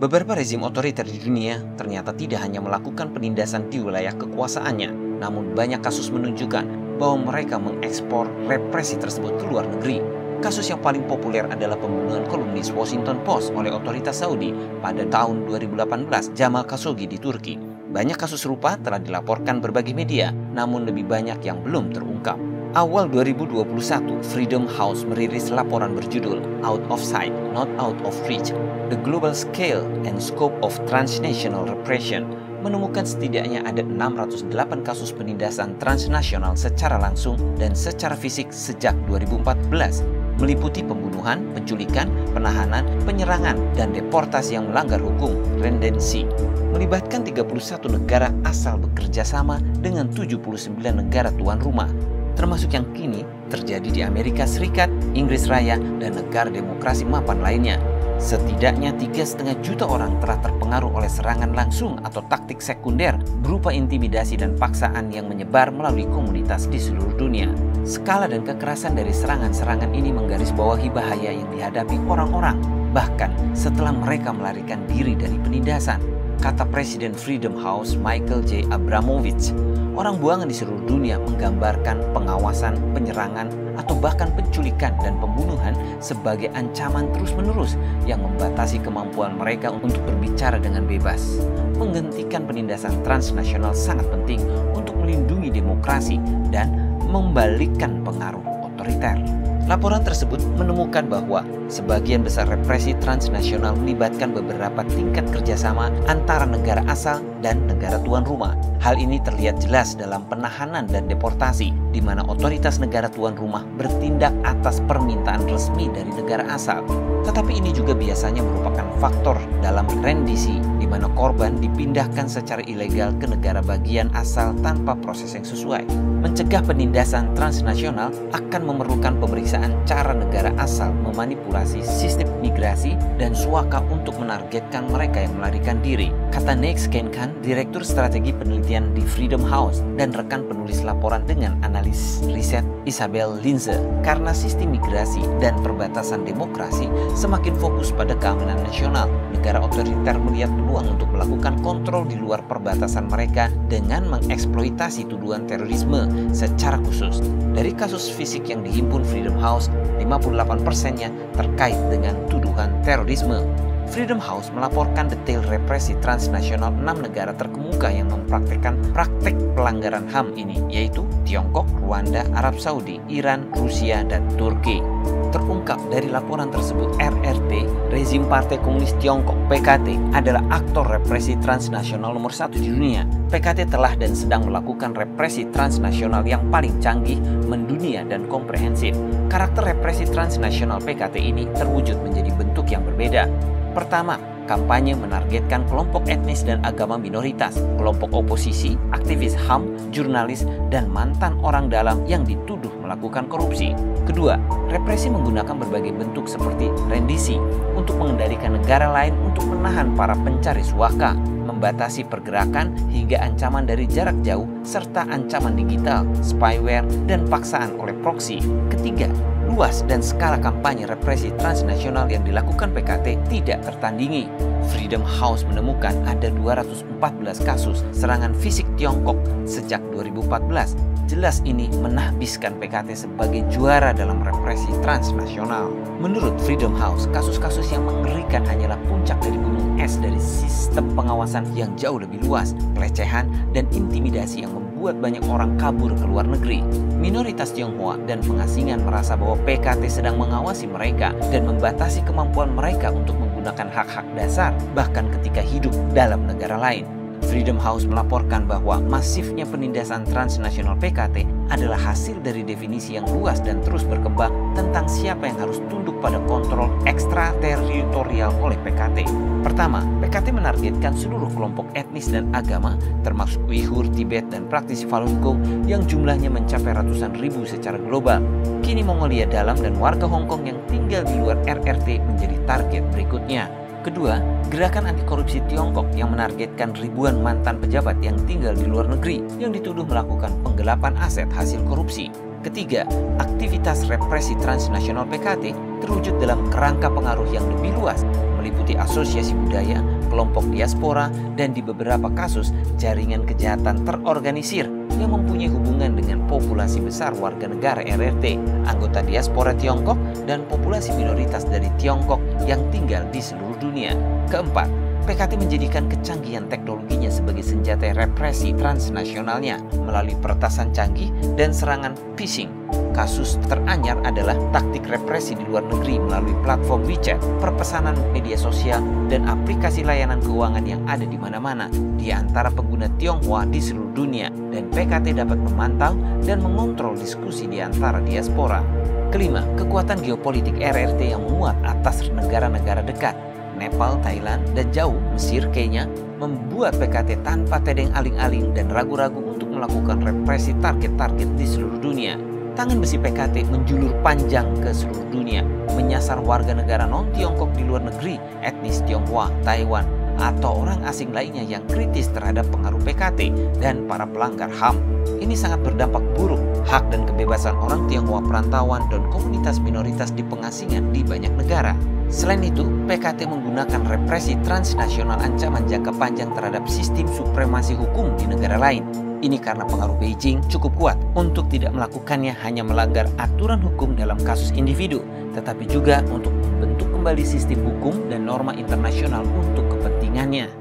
Beberapa rezim otoriter di dunia ternyata tidak hanya melakukan penindasan di wilayah kekuasaannya, namun banyak kasus menunjukkan bahwa mereka mengekspor represi tersebut ke luar negeri. Kasus yang paling populer adalah pembunuhan kolumnis Washington Post oleh otoritas Saudi pada tahun 2018, Jamal Khashoggi di Turki. Banyak kasus serupa telah dilaporkan berbagai media, namun lebih banyak yang belum terungkap. Awal 2021, Freedom House merilis laporan berjudul Out of Sight, Not Out of Reach, The Global Scale and Scope of Transnational Repression, menemukan setidaknya ada 608 kasus penindasan transnasional secara langsung dan secara fisik sejak 2014, meliputi pembunuhan, penculikan, penahanan, penyerangan, dan deportasi yang melanggar hukum, rendensi, melibatkan 31 negara asal bekerja sama dengan 79 negara tuan rumah, termasuk yang kini terjadi di Amerika Serikat, Inggris Raya, dan negara demokrasi mapan lainnya. Setidaknya 3,5 juta orang telah terpengaruh oleh serangan langsung atau taktik sekunder berupa intimidasi dan paksaan yang menyebar melalui komunitas di seluruh dunia. Skala dan kekerasan dari serangan-serangan ini menggarisbawahi bahaya yang dihadapi orang-orang, bahkan setelah mereka melarikan diri dari penindasan. Kata Presiden Freedom House Michael J. Abramovich, orang buangan di seluruh dunia menggambarkan pengawasan, penyerangan, atau bahkan penculikan dan pembunuhan sebagai ancaman terus-menerus yang membatasi kemampuan mereka untuk berbicara dengan bebas. Menghentikan penindasan transnasional sangat penting untuk melindungi demokrasi dan membalikkan pengaruh otoriter. Laporan tersebut menemukan bahwa sebagian besar represi transnasional melibatkan beberapa tingkat kerjasama antara negara asal dan negara tuan rumah. Hal ini terlihat jelas dalam penahanan dan deportasi, di mana otoritas negara tuan rumah bertindak atas permintaan resmi dari negara asal. Tetapi ini juga biasanya merupakan faktor dalam rendisi, di mana korban dipindahkan secara ilegal ke negara bagian asal tanpa proses yang sesuai. Mencegah penindasan transnasional akan memerlukan pemeriksaan cara negara asal memanipulasi sistem migrasi dan suaka untuk menargetkan mereka yang melarikan diri, kata Nick Skenkan, Direktur Strategi Penelitian di Freedom House dan rekan penulis laporan dengan analis riset Isabel Linze. Karena sistem migrasi dan perbatasan demokrasi semakin fokus pada keamanan nasional, negara otoriter melihat peluang untuk melakukan kontrol di luar perbatasan mereka dengan mengeksploitasi tuduhan terorisme secara khusus. Dari kasus fisik yang dihimpun Freedom House, 58%-nya terkait dengan tuduhan terorisme. Freedom House melaporkan detail represi transnasional 6 negara terkemuka yang mempraktikkan praktik pelanggaran HAM ini, yaitu Tiongkok, Rwanda, Arab Saudi, Iran, Rusia, dan Turki. Terungkap dari laporan tersebut, RRT, rezim Partai Komunis Tiongkok (PKT), adalah aktor represi transnasional nomor 1 di dunia. PKT telah dan sedang melakukan represi transnasional yang paling canggih, mendunia, dan komprehensif. Karakter represi transnasional PKT ini terwujud menjadi bentuk yang berbeda. Pertama, kampanye menargetkan kelompok etnis dan agama minoritas, kelompok oposisi, aktivis HAM, jurnalis, dan mantan orang dalam yang dituduh melakukan korupsi. Kedua, represi menggunakan berbagai bentuk seperti rendisi untuk mengendalikan negara lain untuk menahan para pencari suaka, membatasi pergerakan hingga ancaman dari jarak jauh, serta ancaman digital, spyware, dan paksaan oleh proksi. Ketiga, luas dan skala kampanye represi transnasional yang dilakukan PKT tidak tertandingi. Freedom House menemukan ada 214 kasus serangan fisik Tiongkok sejak 2014. Jelas ini menahbiskan PKT sebagai juara dalam represi transnasional. Menurut Freedom House, kasus-kasus yang mengerikan hanyalah puncak dari gunung es dari sistem pengawasan yang jauh lebih luas, pelecehan, dan intimidasi yang membuat banyak orang kabur ke luar negeri. Minoritas Tionghoa dan pengasingan merasa bahwa PKT sedang mengawasi mereka dan membatasi kemampuan mereka untuk menggunakan hak-hak dasar, bahkan ketika hidup dalam negara lain. Freedom House melaporkan bahwa masifnya penindasan transnasional PKT adalah hasil dari definisi yang luas dan terus berkembang tentang siapa yang harus tunduk pada kontrol ekstrateritorial oleh PKT. Pertama, PKT menargetkan seluruh kelompok etnis dan agama, termasuk Uighur, Tibet, dan praktisi Falun Gong yang jumlahnya mencapai ratusan ribu secara global. Kini Mongolia Dalam dan warga Hong Kong yang tinggal di luar RRT menjadi target berikutnya. Kedua, gerakan anti korupsi Tiongkok yang menargetkan ribuan mantan pejabat yang tinggal di luar negeri yang dituduh melakukan penggelapan aset hasil korupsi. Ketiga, aktivitas represi transnasional PKT terwujud dalam kerangka pengaruh yang lebih luas, meliputi asosiasi budaya, kelompok diaspora, dan di beberapa kasus jaringan kejahatan terorganisir yang mempunyai hubungan dengan populasi besar warga negara RRT, anggota diaspora Tiongkok, dan populasi minoritas dari Tiongkok yang tinggal di seluruh dunia. Keempat, PKT menjadikan kecanggihan teknologinya sebagai senjata represi transnasionalnya melalui peretasan canggih dan serangan phishing. Kasus teranyar adalah taktik represi di luar negeri melalui platform WeChat, perpesanan media sosial, dan aplikasi layanan keuangan yang ada di mana-mana di antara pengguna Tionghoa di seluruh dunia, dan PKT dapat memantau dan mengontrol diskusi di antara diaspora. Kelima, kekuatan geopolitik RRT yang menguat atas negara-negara dekat, Nepal, Thailand, dan jauh Mesir, Kenya, membuat PKT tanpa tedeng aling-aling dan ragu-ragu untuk melakukan represi target-target di seluruh dunia. Tangan besi PKT menjulur panjang ke seluruh dunia, menyasar warga negara non-Tiongkok di luar negeri, etnis Tionghoa, Taiwan, atau orang asing lainnya yang kritis terhadap pengaruh PKT dan para pelanggar HAM. Ini sangat berdampak buruk hak dan kebebasan orang Tionghoa perantauan dan komunitas minoritas di pengasingan di banyak negara. Selain itu, PKT menggunakan represi transnasional ancaman jangka panjang terhadap sistem supremasi hukum di negara lain. Ini karena pengaruh Beijing cukup kuat untuk tidak melakukannya hanya melanggar aturan hukum dalam kasus individu, tetapi juga untuk membentuk kembali sistem hukum dan norma internasional untuk kepentingannya.